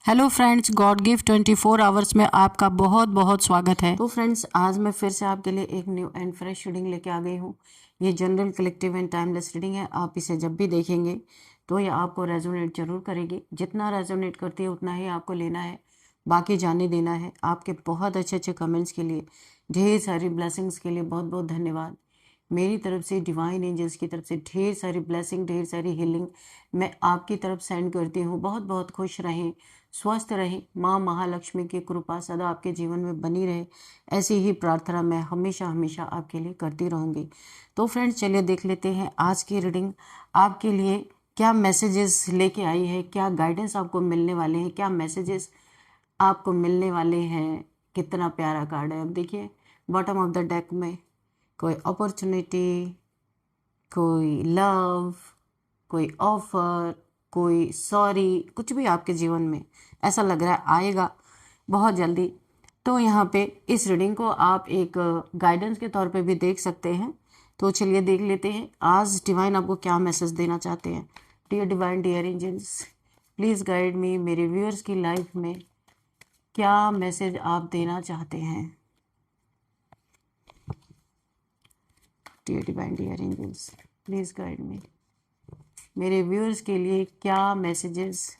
Hello friends, God gift 24 hours में आपका बहुत बहुत स्वागत है। तो फ्रेंड्स, आज मैं फिर से आपके लिए एक न्यू एंड फ्रेश रीडिंग लेके आ गई हूँ। ये general, collective and timeless reading है। आप इसे जब भी देखेंगे तो ये आपको रेजोनेट जरूर करेगी। जितना रेजोनेट करती है उतना ही आपको लेना है, बाकी जाने देना है। आपके बहुत अच्छे अच्छे कमेंट्स के लिए, ढेर सारी ब्लेसिंग्स के लिए बहुत बहुत धन्यवाद। मेरी तरफ से, डिवाइन एंजल्स की तरफ से ढेर सारी ब्लेसिंग, ढेर सारी हीलिंग मैं आपकी तरफ सेंड करती हूँ। बहुत बहुत खुश रहें, स्वस्थ रहें, माँ महालक्ष्मी की कृपा सदा आपके जीवन में बनी रहे, ऐसी ही प्रार्थना मैं हमेशा हमेशा आपके लिए करती रहूँगी। तो फ्रेंड्स, चलिए देख लेते हैं आज की रीडिंग आपके लिए क्या मैसेजेस लेके आई है, क्या गाइडेंस आपको मिलने वाले हैं, क्या मैसेजेस आपको मिलने वाले हैं। कितना प्यारा कार्ड है। अब देखिए, बॉटम ऑफ द डेक में कोई अपॉर्चुनिटी, कोई लव, कोई ऑफर, कोई सॉरी, कुछ भी आपके जीवन में ऐसा लग रहा है आएगा बहुत जल्दी। तो यहाँ पे इस रीडिंग को आप एक गाइडेंस के तौर पे भी देख सकते हैं। तो चलिए देख लेते हैं आज डिवाइन आपको क्या मैसेज देना चाहते हैं। Dear divine, dear angels, please guide me. मेरे व्यूअर्स की लाइफ में क्या मैसेज आप देना चाहते हैं। Dear divine, dear angels, please guide me. मेरे व्यूअर्स के लिए क्या मैसेजेस,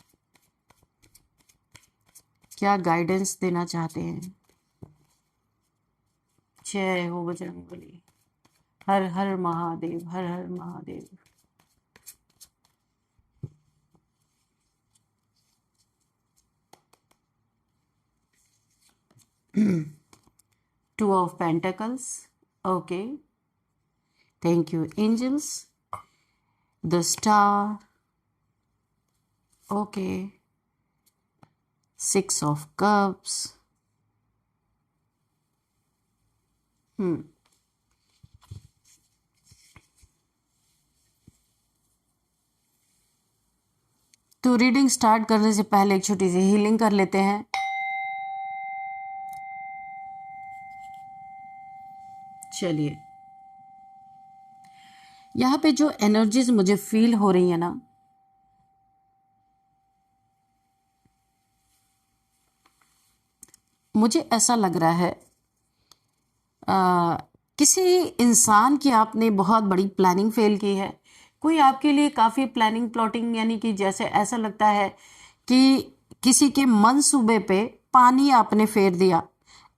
क्या गाइडेंस देना चाहते हैं। जय हो बजरंगबली। हर हर महादेव, हर हर Mahadev. Two of pentacles, okay, thank you angels. The star, okay, 6 of cups, तो रीडिंग स्टार्ट करने से पहले एक छोटी सी हीलिंग कर लेते हैं। चलिए, यहाँ पे जो एनर्जीज मुझे फील हो रही है ना, मुझे ऐसा लग रहा है किसी इंसान की आपने बहुत बड़ी प्लानिंग फेल की है। कोई आपके लिए काफ़ी प्लानिंग, प्लॉटिंग, यानी कि जैसे ऐसा लगता है कि किसी के मंसूबे पे पानी आपने फेर दिया।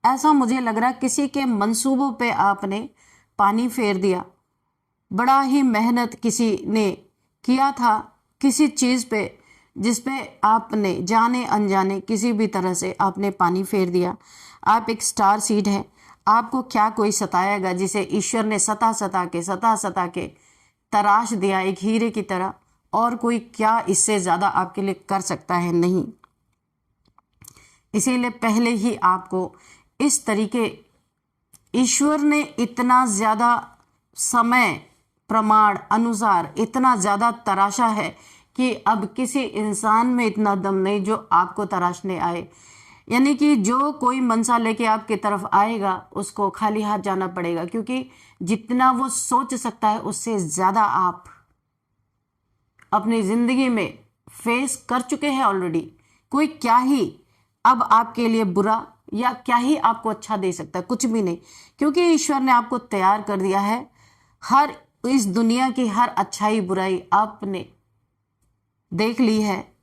ऐसा मुझे लग रहा है किसी के मंसूबों पे आपने पानी फेर दिया। बड़ा ही मेहनत किसी ने किया था किसी चीज़ पे, जिस पे आपने जाने अनजाने किसी भी तरह से आपने पानी फेर दिया। आप एक स्टार सीड हैं। आपको क्या कोई सताएगा जिसे ईश्वर ने सता सता के तराश दिया एक हीरे की तरह। और कोई क्या इससे ज़्यादा आपके लिए कर सकता है? नहीं। इसीलिए पहले ही आपको इस तरीके ईश्वर ने इतना ज़्यादा समय प्रमाण अनुसार इतना ज़्यादा तराशा है कि अब किसी इंसान में इतना दम नहीं जो आपको तराशने आए। यानी कि जो कोई मनसा लेके आपकी तरफ आएगा उसको खाली हाथ जाना पड़ेगा, क्योंकि जितना वो सोच सकता है उससे ज़्यादा आप अपनी ज़िंदगी में फेस कर चुके हैं ऑलरेडी। कोई क्या ही अब आपके लिए बुरा या क्या ही आपको अच्छा दे सकता है? कुछ भी नहीं, क्योंकि ईश्वर ने आपको तैयार कर दिया है। हर इस दुनिया की हर अच्छाई बुराई आपने देख ली है,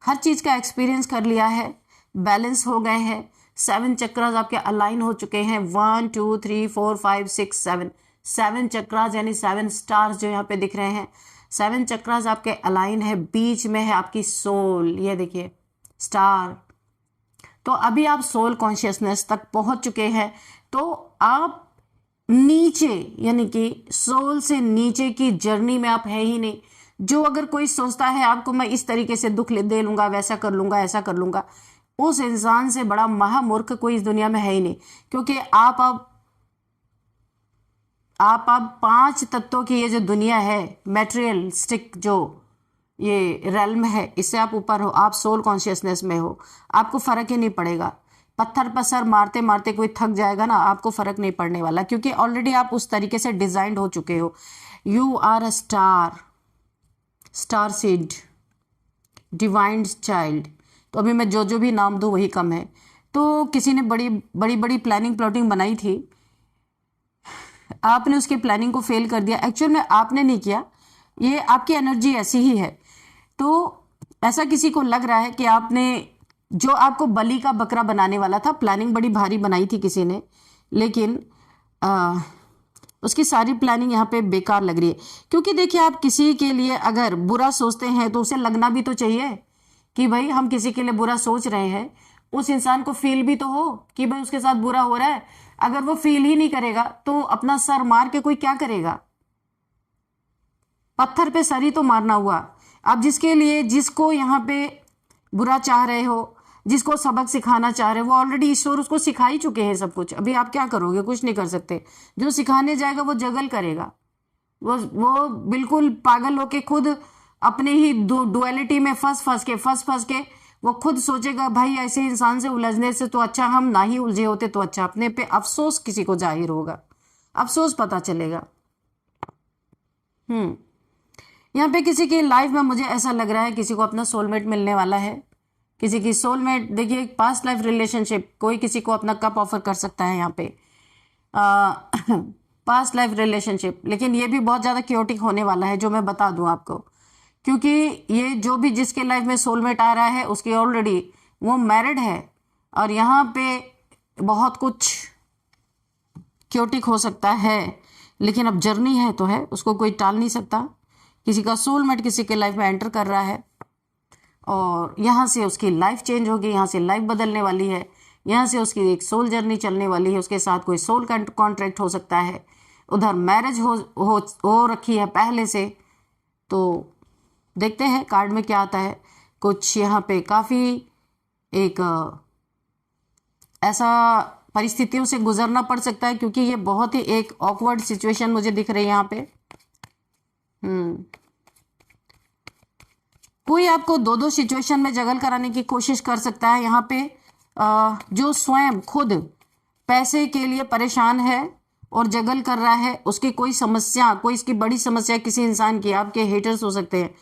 हर चीज़ का एक्सपीरियंस कर लिया है, बैलेंस हो गए हैं। 7 चक्रास आपके अलाइन हो चुके हैं। 1 2 3 4 5 6 7 7 चक्रास, यानी 7 स्टार्स जो यहाँ पे दिख रहे हैं। 7 चक्रास आपके अलाइन है। बीच में है आपकी सोल, ये देखिए स्टार। तो अभी आप सोल कॉन्शियसनेस तक पहुंच चुके हैं। तो आप नीचे, यानी कि सोल से नीचे की जर्नी में आप है ही नहीं। जो अगर कोई सोचता है आपको मैं इस तरीके से दुख दे लूंगा, वैसा कर लूंगा, ऐसा कर लूंगा, उस इंसान से बड़ा महामूर्ख कोई इस दुनिया में है ही नहीं। क्योंकि आप अब 5 तत्वों की ये जो दुनिया है, मैटेरियलिस्टिक जो ये रेल्म है, इससे आप ऊपर हो। आप सोल कॉन्शियसनेस में हो, आपको फर्क ही नहीं पड़ेगा। पत्थर पर सर मारते मारते कोई थक जाएगा ना, आपको फर्क नहीं पड़ने वाला, क्योंकि ऑलरेडी आप उस तरीके से डिजाइंड हो चुके हो। You are a star, star seed, divine child. तो अभी मैं जो जो भी नाम दूँ वही कम है। तो किसी ने बड़ी बड़ी बड़ी प्लानिंग प्लॉटिंग बनाई थी, आपने उसकी प्लानिंग को फेल कर दिया। एक्चुअल में आपने नहीं किया, ये आपकी एनर्जी ऐसी ही है। तो ऐसा किसी को लग रहा है कि आपने जो आपको बलि का बकरा बनाने वाला था, प्लानिंग बड़ी भारी बनाई थी किसी ने, लेकिन उसकी सारी प्लानिंग यहाँ पे बेकार लग रही है। क्योंकि देखिए, आप किसी के लिए अगर बुरा सोचते हैं तो उसे लगना भी तो चाहिए कि भाई हम किसी के लिए बुरा सोच रहे हैं, उस इंसान को फील भी तो हो कि भाई उसके साथ बुरा हो रहा है। अगर वो फील ही नहीं करेगा तो अपना सर मार के कोई क्या करेगा? पत्थर पे सर ही तो मारना हुआ। आप जिसके लिए, जिसको यहाँ पे बुरा चाह रहे हो, जिसको सबक सिखाना चाह रहे हो, वो ऑलरेडी ईश्वर उसको सिखा ही चुके हैं सब कुछ। अभी आप क्या करोगे? कुछ नहीं कर सकते। जो सिखाने जाएगा वो जगल करेगा, वो बिल्कुल पागल होके खुद अपने ही डुअलिटी में फंस फंस के वो खुद सोचेगा भाई ऐसे इंसान से उलझने से तो अच्छा हम ना ही उलझे होते तो अच्छा। अपने पे अफसोस किसी को जाहिर होगा, अफसोस पता चलेगा। यहाँ पे किसी की लाइफ में मुझे ऐसा लग रहा है किसी को अपना सोलमेट मिलने वाला है। किसी की सोलमेट, देखिए पास्ट लाइफ रिलेशनशिप, कोई किसी को अपना कप ऑफर कर सकता है यहाँ पे, पास्ट लाइफ रिलेशनशिप। लेकिन ये भी बहुत ज़्यादा क्योटिक होने वाला है, जो मैं बता दूं आपको, क्योंकि ये जो भी जिसके लाइफ में सोलमेट आ रहा है उसकी ऑलरेडी वो मैरिड है, और यहाँ पे बहुत कुछ क्योटिक हो सकता है। लेकिन अब जर्नी है तो है, उसको कोई टाल नहीं सकता। किसी का सोलमेट किसी के लाइफ में एंटर कर रहा है और यहाँ से उसकी लाइफ चेंज होगी, यहाँ से लाइफ बदलने वाली है, यहाँ से उसकी एक सोल जर्नी चलने वाली है। उसके साथ कोई सोल कॉन्ट्रैक्ट हो सकता है, उधर मैरिज हो रखी है पहले से। तो देखते हैं कार्ड में क्या आता है। कुछ यहाँ पे काफ़ी एक ऐसा परिस्थितियों से गुजरना पड़ सकता है, क्योंकि ये बहुत ही एक ऑकवर्ड सिचुएशन मुझे दिख रही है यहाँ पे। कोई आपको दो सिचुएशन में जगल कराने की कोशिश कर सकता है यहाँ पे। जो स्वयं खुद पैसे के लिए परेशान है और जगल कर रहा है, उसकी कोई समस्या, कोई इसकी बड़ी समस्या किसी इंसान की, आपके हेटर्स हो सकते हैं,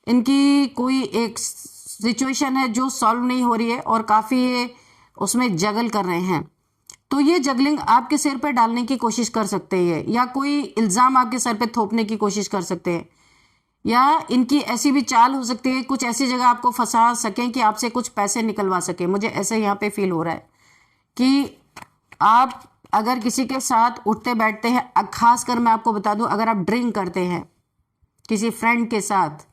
इनकी कोई एक सिचुएशन है जो सॉल्व नहीं हो रही है और काफ़ी उसमें जगल कर रहे हैं। तो ये जगलिंग आपके सिर पे डालने की कोशिश कर सकते हैं, या कोई इल्ज़ाम आपके सर पे थोपने की कोशिश कर सकते हैं, या इनकी ऐसी भी चाल हो सकती है कुछ ऐसी जगह आपको फंसा सकें कि आपसे कुछ पैसे निकलवा सके। मुझे ऐसे यहाँ पे फील हो रहा है कि आप अगर किसी के साथ उठते बैठते हैं, खासकर मैं आपको बता दूं, अगर आप ड्रिंक करते हैं किसी फ्रेंड के साथ,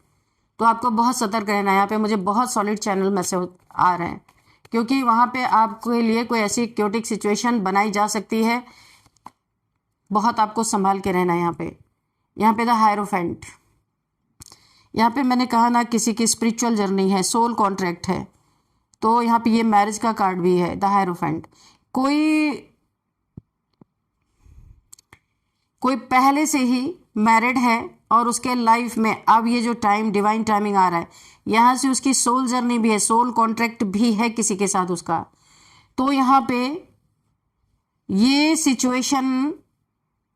तो आपको बहुत सतर्क रहना है। यहाँ पे मुझे बहुत सॉलिड चैनल मैसेज आ रहे हैं, क्योंकि वहाँ पे आपके लिए कोई ऐसी क्योटिक सिचुएशन बनाई जा सकती है। बहुत आपको संभाल के रहना है यहाँ पे द हायरोफेंट। यहाँ पे मैंने कहा ना, किसी की स्पिरिचुअल जर्नी है, सोल कॉन्ट्रैक्ट है। तो यहाँ पे ये मैरिज का कार्ड भी है, द हायरोफेंट। कोई पहले से ही मैरिड है और उसके लाइफ में अब ये जो टाइम, डिवाइन टाइमिंग आ रहा है, यहाँ से उसकी सोल जर्नी भी है, सोल कॉन्ट्रैक्ट भी है किसी के साथ उसका। तो यहाँ पे ये सिचुएशन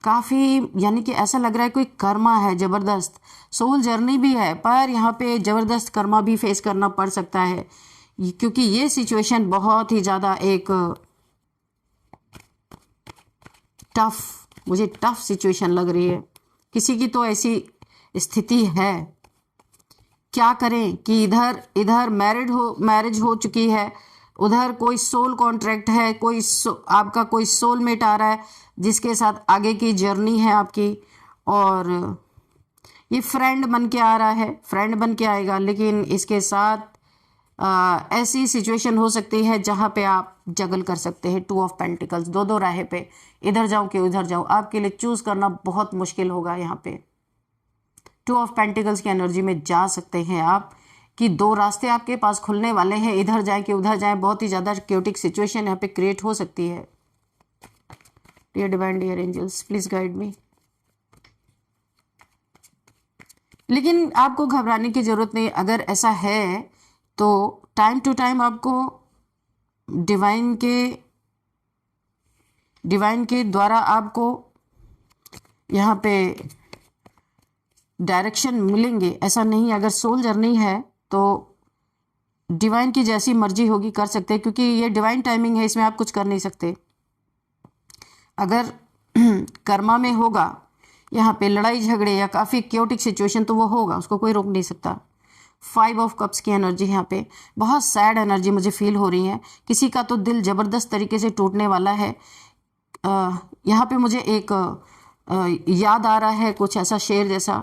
काफ़ी, यानी कि ऐसा लग रहा है कोई कर्मा है ज़बरदस्त, सोल जर्नी भी है, पर यहाँ पे ज़बरदस्त कर्मा भी फेस करना पड़ सकता है, क्योंकि ये सिचुएशन बहुत ही ज़्यादा एक मुझे टफ सिचुएशन लग रही है। किसी की तो ऐसी स्थिति है, क्या करें कि इधर मैरिज हो चुकी है, उधर कोई सोल कॉन्ट्रैक्ट है, आपका कोई सोलमेट आ रहा है जिसके साथ आगे की जर्नी है आपकी, और ये फ्रेंड बन के आ रहा है, फ्रेंड बन के आएगा। लेकिन इसके साथ ऐसी सिचुएशन हो सकती है जहाँ पे आप जगल कर सकते हैं, 2 ऑफ पेंटिकल्स, दो राह पे, इधर जाऊँ कि उधर जाऊँ, आपके लिए चूज करना बहुत मुश्किल होगा। यहाँ पे 2 ऑफ पेंटिकल्स की एनर्जी में जा सकते हैं आप, कि 2 रास्ते आपके पास खुलने वाले हैं, इधर जाए कि उधर जाए। बहुत ही ज़्यादा क्योटिक सिचुएशन यहाँ पे क्रिएट हो सकती है। Dear divine, dear angels, please guide me. लेकिन आपको घबराने की जरूरत नहीं। अगर ऐसा है तो टाइम टू टाइम आपको डिवाइन के द्वारा आपको यहाँ पे डायरेक्शन मिलेंगे। ऐसा नहीं, अगर सोल जर्नी है तो डिवाइन की जैसी मर्जी होगी कर सकते हैं, क्योंकि ये डिवाइन टाइमिंग है, इसमें आप कुछ कर नहीं सकते। अगर कर्मा में होगा यहाँ पे लड़ाई झगड़े या काफ़ी क्योटिक सिचुएशन, तो वो होगा, उसको कोई रोक नहीं सकता। 5 ऑफ कप्स की एनर्जी यहाँ पे बहुत सैड एनर्जी मुझे फील हो रही है। किसी का तो दिल ज़बरदस्त तरीके से टूटने वाला है। यहाँ पे मुझे एक याद आ रहा है कुछ ऐसा शेर जैसा,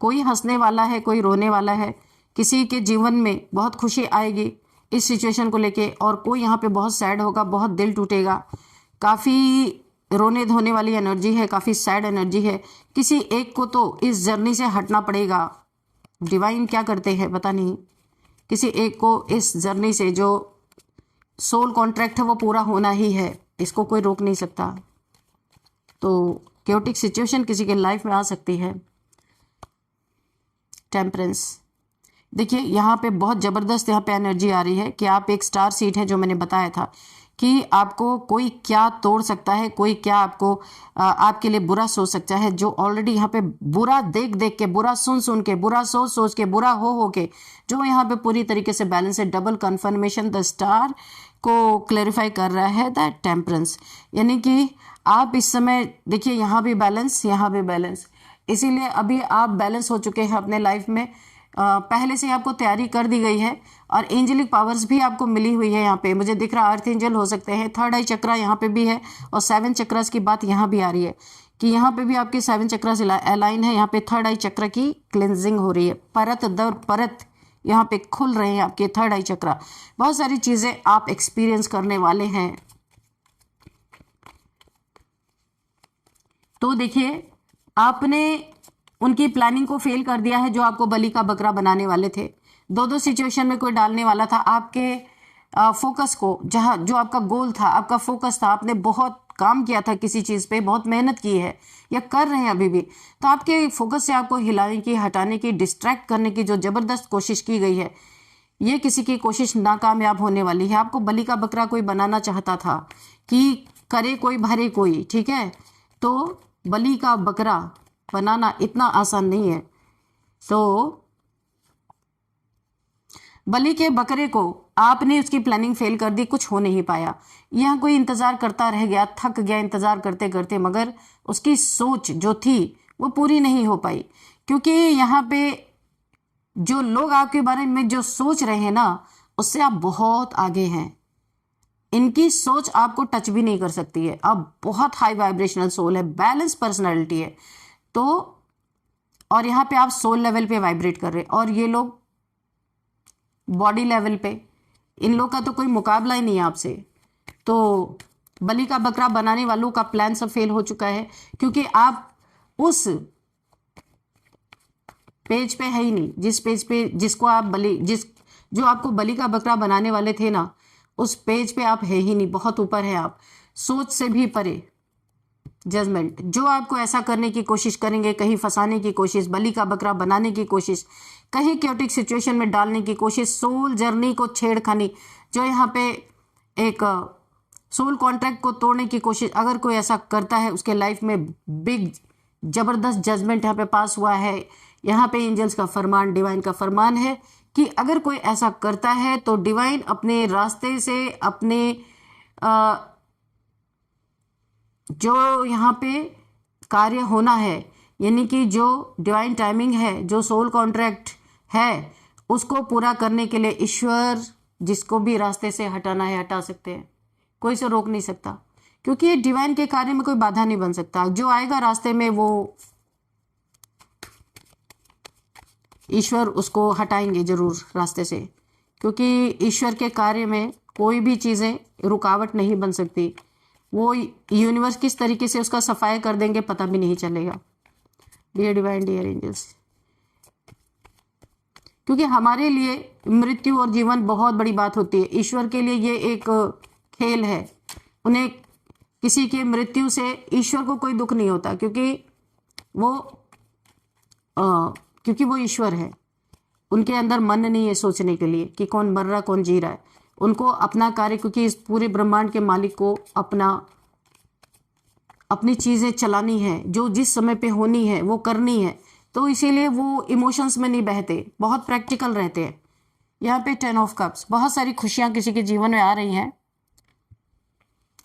कोई हंसने वाला है, कोई रोने वाला है। किसी के जीवन में बहुत खुशी आएगी इस सिचुएशन को लेके, और कोई यहाँ पे बहुत सैड होगा, बहुत दिल टूटेगा। काफ़ी रोने धोने वाली एनर्जी है, काफ़ी सैड एनर्जी है। किसी एक को तो इस जर्नी से हटना पड़ेगा। डिवाइन क्या करते हैं पता नहीं, किसी एक को इस जर्नी से, जो सोल कॉन्ट्रैक्ट है वो पूरा होना ही है, इसको कोई रोक नहीं सकता। तो क्योटिक सिचुएशन किसी के लाइफ में आ सकती है। टेम्परेंस, देखिए यहाँ पे बहुत ज़बरदस्त यहाँ पे एनर्जी आ रही है कि आप एक स्टार सीड है, जो मैंने बताया था कि आपको कोई क्या तोड़ सकता है, कोई क्या आपको आपके लिए बुरा सोच सकता है। जो ऑलरेडी यहाँ पे बुरा देख देख के, बुरा सुन सुन के, बुरा सोच सोच के, बुरा हो के, जो यहाँ पे पूरी तरीके से बैलेंस है। डबल कन्फर्मेशन द स्टार को क्लैरिफाई कर रहा है द टेम्परेंस, यानी कि आप इस समय देखिए यहाँ भी बैलेंस, यहाँ भी बैलेंस, इसीलिए अभी आप बैलेंस हो चुके हैं अपने लाइफ में। पहले से आपको तैयारी कर दी गई है और एंजेलिक पावर्स भी आपको मिली हुई है। यहाँ पे मुझे दिख रहा अर्थ एंजल हो सकते हैं, थर्ड आई चक्रा यहाँ पे भी है, और 7 चक्रास की बात यहाँ भी आ रही है कि यहाँ पे भी आपके 7 चक्रास अलाइन है। यहाँ पे थर्ड आई चक्र की क्लेंजिंग हो रही है, परत दर परत यहाँ पे खुल रहे हैं आपके थर्ड आई चक्रा। बहुत सारी चीज़ें आप एक्सपीरियंस करने वाले हैं। तो देखिए आपने उनकी प्लानिंग को फेल कर दिया है, जो आपको बलि का बकरा बनाने वाले थे। दो सिचुएशन में कोई डालने वाला था आपके फोकस को, जहाँ जो आपका गोल था, आपका फोकस था, आपने बहुत काम किया था किसी चीज़ पे, बहुत मेहनत की है या कर रहे हैं अभी भी, तो आपके फोकस से आपको हिलाने की, हटाने की, डिस्ट्रैक्ट करने की जो ज़बरदस्त कोशिश की गई है, ये किसी की कोशिश नाकामयाब होने वाली है। आपको बलि का बकरा कोई बनाना चाहता था कि करे कोई भरे कोई, ठीक है। तो बलि का बकरा बनाना इतना आसान नहीं है। तो बलि के बकरे को आपने उसकी प्लानिंग फेल कर दी, कुछ हो नहीं पाया। यहाँ कोई इंतजार करता रह गया, थक गया इंतजार करते करते, मगर उसकी सोच जो थी वो पूरी नहीं हो पाई, क्योंकि यहाँ पे जो लोग आपके बारे में जो सोच रहे हैं ना, उससे आप बहुत आगे हैं। इनकी सोच आपको टच भी नहीं कर सकती है। आप बहुत हाई वाइब्रेशनल सोल है, बैलेंस पर्सनैलिटी है। तो और यहाँ पे आप सोल लेवल पे वाइब्रेट कर रहे हैं, और ये लोग बॉडी लेवल पे, इन लोग का तो कोई मुकाबला ही नहीं है आपसे। तो बलि का बकरा बनाने वालों का प्लान सब फेल हो चुका है, क्योंकि आप उस पेज पे है ही नहीं, जिस पेज पे जिसको आप जो आपको बलि का बकरा बनाने वाले थे ना, उस पेज पे आप है ही नहीं, बहुत ऊपर है आप, सोच से भी परे। जजमेंट, जो आपको ऐसा करने की कोशिश करेंगे, कहीं फंसाने की कोशिश, बलि का बकरा बनाने की कोशिश, कहीं क्योटिक सिचुएशन में डालने की कोशिश, सोल जर्नी को छेड़खानी, जो यहाँ पे एक सोल कॉन्ट्रैक्ट को तोड़ने की कोशिश, अगर कोई ऐसा करता है उसके लाइफ में बिग जबरदस्त जजमेंट यहाँ पे पास हुआ है। यहाँ पे एंजल्स का फरमान, डिवाइन का फरमान है कि अगर कोई ऐसा करता है तो डिवाइन अपने रास्ते से, अपने जो यहाँ पे कार्य होना है, यानी कि जो डिवाइन टाइमिंग है, जो सोल कॉन्ट्रैक्ट है, उसको पूरा करने के लिए ईश्वर जिसको भी रास्ते से हटाना है हटा सकते हैं, कोई इसे रोक नहीं सकता, क्योंकि डिवाइन के कार्य में कोई बाधा नहीं बन सकता। जो आएगा रास्ते में वो ईश्वर उसको हटाएंगे जरूर रास्ते से, क्योंकि ईश्वर के कार्य में कोई भी चीज़ें रुकावट नहीं बन सकती। वो यूनिवर्स किस तरीके से उसका सफाई कर देंगे पता भी नहीं चलेगा। डियर डिवाइन, डियर एंजल्स, क्योंकि हमारे लिए मृत्यु और जीवन बहुत बड़ी बात होती है, ईश्वर के लिए ये एक खेल है। उन्हें किसी की मृत्यु से ईश्वर को कोई दुख नहीं होता, क्योंकि वो ईश्वर है। उनके अंदर मन नहीं है सोचने के लिए कि कौन मर रहा कौन जी रहा है। उनको अपना कार्य, क्योंकि इस पूरे ब्रह्मांड के मालिक को अपनी चीज़ें चलानी है, जो जिस समय पे होनी है वो करनी है। तो इसीलिए वो इमोशंस में नहीं बहते, बहुत प्रैक्टिकल रहते हैं। यहाँ पे 10 ऑफ कप्स, बहुत सारी खुशियां किसी के जीवन में आ रही हैं,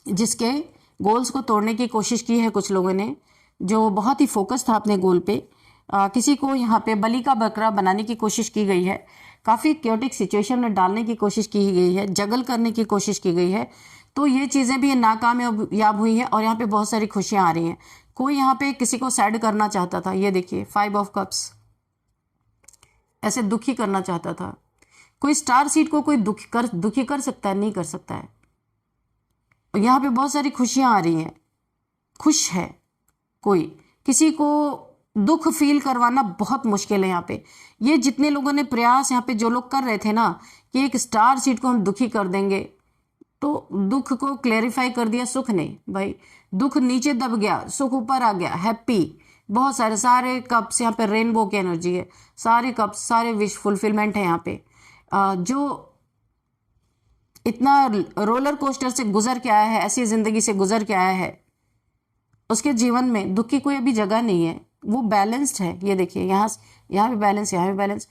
जिसके गोल्स को तोड़ने की कोशिश की है कुछ लोगों ने, जो बहुत ही फोकस था अपने गोल पे। किसी को यहाँ पे बलि का बकरा बनाने की कोशिश की गई है, काफ़ी क्योटिक सिचुएशन में डालने की कोशिश की गई है, जगल करने की कोशिश की गई है। तो ये चीज़ें भी नाकामयाब हुई हैं और यहाँ पे बहुत सारी खुशियाँ आ रही हैं। कोई यहाँ पे किसी को सैड करना चाहता था, ये देखिए 5 ऑफ कप्स, ऐसे दुखी करना चाहता था। कोई स्टार सीड को कोई दुखी कर सकता है? नहीं कर सकता है। यहाँ पे बहुत सारी खुशियाँ आ रही हैं, खुश है कोई। किसी को दुख फील करवाना बहुत मुश्किल है यहाँ पे। ये जितने लोगों ने प्रयास यहाँ पे जो लोग कर रहे थे ना कि एक स्टार सीड को हम दुखी कर देंगे, तो दुख को क्लेरिफाई कर दिया, सुख नहीं भाई, दुख नीचे दब गया, सुख ऊपर आ गया, हैप्पी। बहुत सारे कप्स यहाँ पे रेनबो की एनर्जी है, सारे कप्स, सारे विश फुलफिलमेंट है यहाँ पे। जो इतना रोलर कोस्टर से गुजर के आया है, ऐसी जिंदगी से गुजर के आया है, उसके जीवन में दुख की कोई अभी जगह नहीं है, वो बैलेंस्ड है। ये देखिए यहाँ भी बैलेंस, यहाँ भी बैलेंस,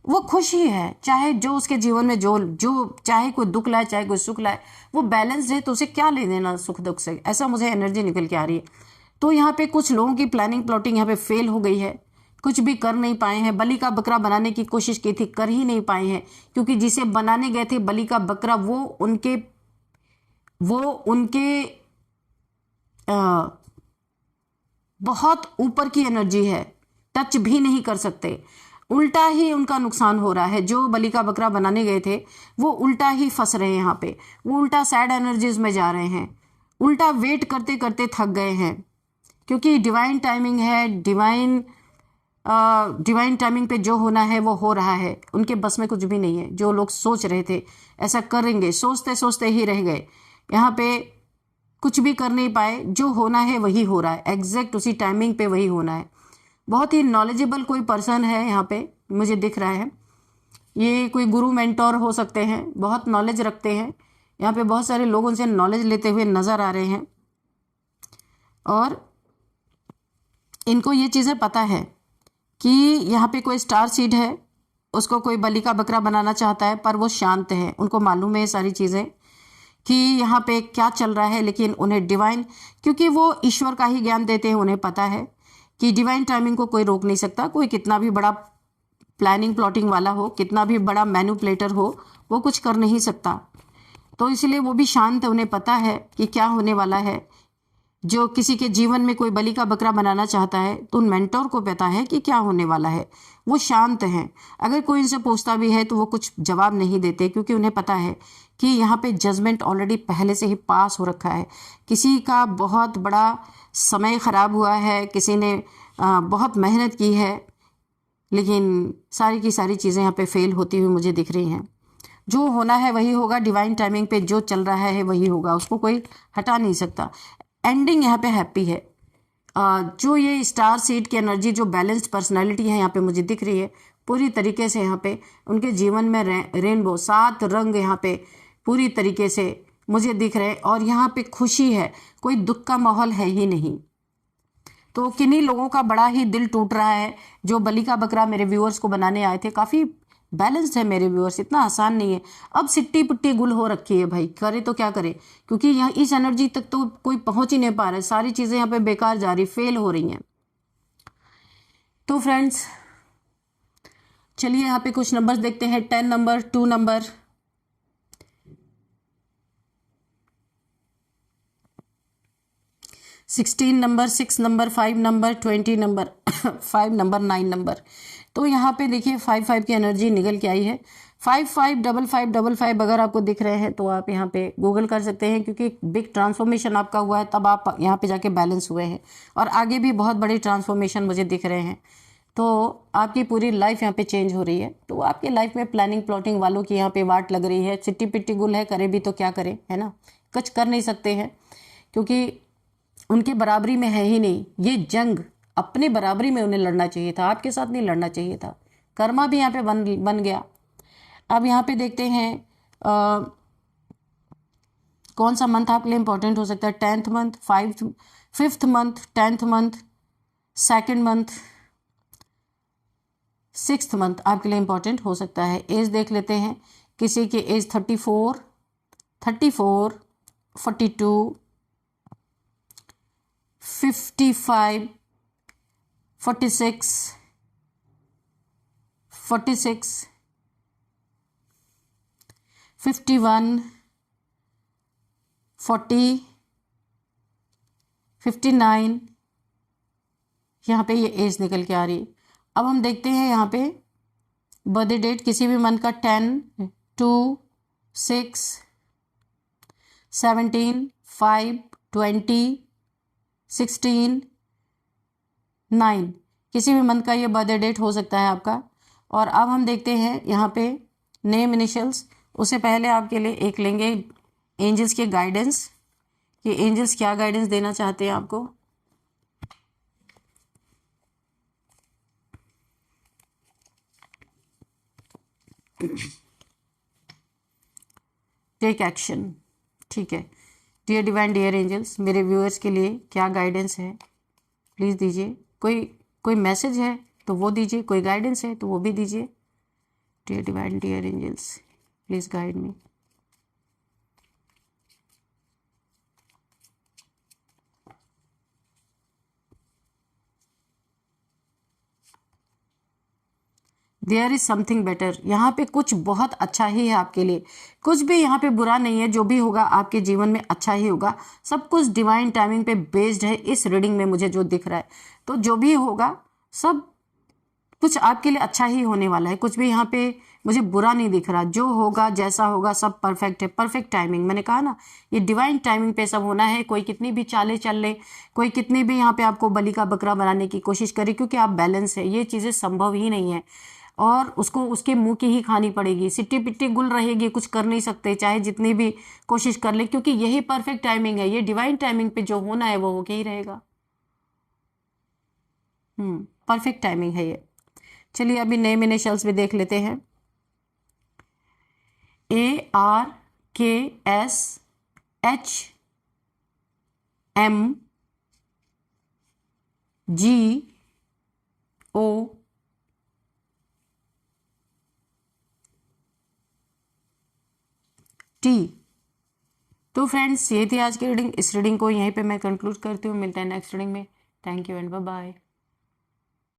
वो खुश ही है। चाहे जो उसके जीवन में जो चाहे कोई दुख लाए चाहे कोई सुख लाए, वो बैलेंस्ड है, तो उसे क्या ले देना सुख दुख से, ऐसा मुझे एनर्जी निकल के आ रही है। तो यहाँ पे कुछ लोगों की प्लानिंग प्लॉटिंग यहाँ पे फेल हो गई है, कुछ भी कर नहीं पाए हैं। बलि का बकरा बनाने की कोशिश की थी, कर ही नहीं पाए हैं, क्योंकि जिसे बनाने गए थे बलि का बकरा, वो उनके बहुत ऊपर की एनर्जी है, टच भी नहीं कर सकते। उल्टा ही उनका नुकसान हो रहा है। जो बलि का बकरा बनाने गए थे वो उल्टा ही फंस रहे हैं यहाँ पे, वो उल्टा सैड एनर्जीज में जा रहे हैं, उल्टा वेट करते करते थक गए हैं। क्योंकि डिवाइन टाइमिंग है, डिवाइन टाइमिंग पे जो होना है वो हो रहा है, उनके बस में कुछ भी नहीं है। जो लोग सोच रहे थे ऐसा करेंगे, सोचते सोचते ही रह गए, यहाँ पे कुछ भी कर नहीं पाए। जो होना है वही हो रहा है, एग्जैक्ट उसी टाइमिंग पे वही होना है। बहुत ही नॉलेजेबल कोई पर्सन है यहाँ पे, मुझे दिख रहा है। ये कोई गुरु मेंटोर हो सकते हैं, बहुत नॉलेज रखते हैं। यहाँ पे बहुत सारे लोग उनसे नॉलेज लेते हुए नजर आ रहे हैं, और इनको ये चीज़ें पता है कि यहाँ पे कोई स्टार सीड है, उसको कोई बलि का बकरा बनाना चाहता है, पर वो शांत है। उनको मालूम है ये सारी चीज़ें कि यहाँ पे क्या चल रहा है, लेकिन उन्हें डिवाइन, क्योंकि वो ईश्वर का ही ज्ञान देते हैं, उन्हें पता है कि डिवाइन टाइमिंग को कोई रोक नहीं सकता। कोई कितना भी बड़ा प्लानिंग प्लॉटिंग वाला हो, कितना भी बड़ा मैनिपुलेटर हो, वो कुछ कर नहीं सकता। तो इसलिए वो भी शांत है, उन्हें पता है कि क्या होने वाला है। जो किसी के जीवन में कोई बलि का बकरा बनाना चाहता है, तो उन मेंटोर को पता है कि क्या होने वाला है, वो शांत हैं। अगर कोई इनसे पूछता भी है तो वो कुछ जवाब नहीं देते, क्योंकि उन्हें पता है कि यहाँ पे जजमेंट ऑलरेडी पहले से ही पास हो रखा है। किसी का बहुत बड़ा समय खराब हुआ है, किसी ने बहुत मेहनत की है, लेकिन सारी की सारी चीज़ें यहाँ पे फेल होती हुई मुझे दिख रही हैं। जो होना है वही होगा, डिवाइन टाइमिंग पे जो चल रहा है वही होगा, उसको कोई हटा नहीं सकता। एंडिंग यहाँ पे हैप्पी है। जो ये स्टार सीड की एनर्जी, जो बैलेंस्ड पर्सनालिटी है यहाँ पे मुझे दिख रही है पूरी तरीके से। यहाँ पे उनके जीवन में रेनबो, 7 रंग यहाँ पे पूरी तरीके से मुझे दिख रहे हैं, और यहाँ पे खुशी है, कोई दुख का माहौल है ही नहीं। तो किन्हीं लोगों का बड़ा ही दिल टूट रहा है, जो बलि का बकरा मेरे व्यूअर्स को बनाने आए थे। काफ़ी बैलेंस्ड है मेरे व्यूअर्स, इतना आसान नहीं है। अब सिट्टी पुट्टी गुल हो रखी है भाई, करे तो क्या करे, क्योंकि यहाँ इस एनर्जी तक तो कोई पहुंच ही नहीं पा रहा है। सारी चीज़ें यहाँ पे बेकार जा रही, फेल हो रही हैं। तो फ्रेंड्स चलिए यहाँ पे कुछ नंबर्स देखते हैं। 10 number, 2 number, 16 number, 6 number, 5 number, 20 number, 5 number, 9 number. तो यहाँ पे देखिए 5 की एनर्जी निकल के आई है। 5 अगर आपको दिख रहे हैं तो आप यहाँ पे गूगल कर सकते हैं, क्योंकि बिग ट्रांसफॉर्मेशन आपका हुआ है, तब आप यहाँ पे जाके बैलेंस हुए हैं, और आगे भी बहुत बड़ी ट्रांसफॉर्मेशन मुझे दिख रहे हैं। तो आपकी पूरी लाइफ यहाँ पे चेंज हो रही है। तो आपके लाइफ में प्लानिंग प्लॉटिंग वालों की यहाँ पे वाट लग रही है। चिट्टी पिट्टी गुल है, करे भी तो क्या करे, है ना, कुछ कर नहीं सकते हैं, क्योंकि उनके बराबरी में है ही नहीं। ये जंग अपने बराबरी में उन्हें लड़ना चाहिए था, आपके साथ नहीं लड़ना चाहिए था। कर्मा भी यहाँ पे बन गया। अब यहाँ पे देखते हैं कौन सा मंथ आपके लिए इंपॉर्टेंट हो सकता है। 10th month, 5th month, 10th month, 2nd month, 6th month आपके लिए इंपॉर्टेंट हो सकता है। एज देख लेते हैं, किसी की एज 34, 42, 55, 46, 51, 40, 59, यहाँ पे ये एज निकल के आ रही है। अब हम देखते हैं यहाँ पे बर्थडे डेट, किसी भी मंथ का 10, 2, 6, 17, 5, 20, 16, 9, किसी भी मंथ का ये बर्थडे डेट हो सकता है आपका। और अब हम देखते हैं यहाँ पे नेम इनिशियल्स। उससे पहले आपके लिए एक लेंगे एंजल्स के गाइडेंस, कि एंजल्स क्या गाइडेंस देना चाहते हैं आपको। टेक एक्शन, ठीक है। डियर डिवाइन, डियर एंजल्स, मेरे व्यूअर्स के लिए क्या गाइडेंस है प्लीज़ दीजिए। कोई मैसेज है तो वो दीजिए, कोई गाइडेंस है तो वो भी दीजिए। Dear divine, dear angels, please guide me. There is something better, यहाँ पे कुछ बहुत अच्छा ही है आपके लिए, कुछ भी यहाँ पे बुरा नहीं है। जो भी होगा आपके जीवन में अच्छा ही होगा। सब कुछ डिवाइन टाइमिंग पे बेस्ड है इस रीडिंग में, मुझे जो दिख रहा है। तो जो भी होगा सब कुछ आपके लिए अच्छा ही होने वाला है। कुछ भी यहाँ पे मुझे बुरा नहीं दिख रहा। जो होगा जैसा होगा सब परफेक्ट है, परफेक्ट टाइमिंग। मैंने कहा ना, ये डिवाइन टाइमिंग पे सब होना है। कोई कितनी भी चालें चल ले, कोई कितनी भी यहाँ पे आपको बलि का बकरा बनाने की कोशिश करे, क्योंकि आप बैलेंस है, ये चीज़ें संभव ही नहीं है। और उसको उसके मुंह की ही खानी पड़ेगी। सिट्टी पिट्टी गुल रहेगी, कुछ कर नहीं सकते चाहे जितनी भी कोशिश कर ले, क्योंकि यही परफेक्ट टाइमिंग है। ये डिवाइन टाइमिंग पे जो होना है वो होके ही रहेगा। परफेक्ट टाइमिंग है ये। चलिए अभी नेम इनिशियल्स भी देख लेते हैं। ARKSHMGOT। तो फ्रेंड्स, ये थी आज की रीडिंग। इस रीडिंग को यहीं पे मैं कंक्लूड करती हूँ। मिलते हैं नेक्स्ट रीडिंग में। Thank you and bye bye.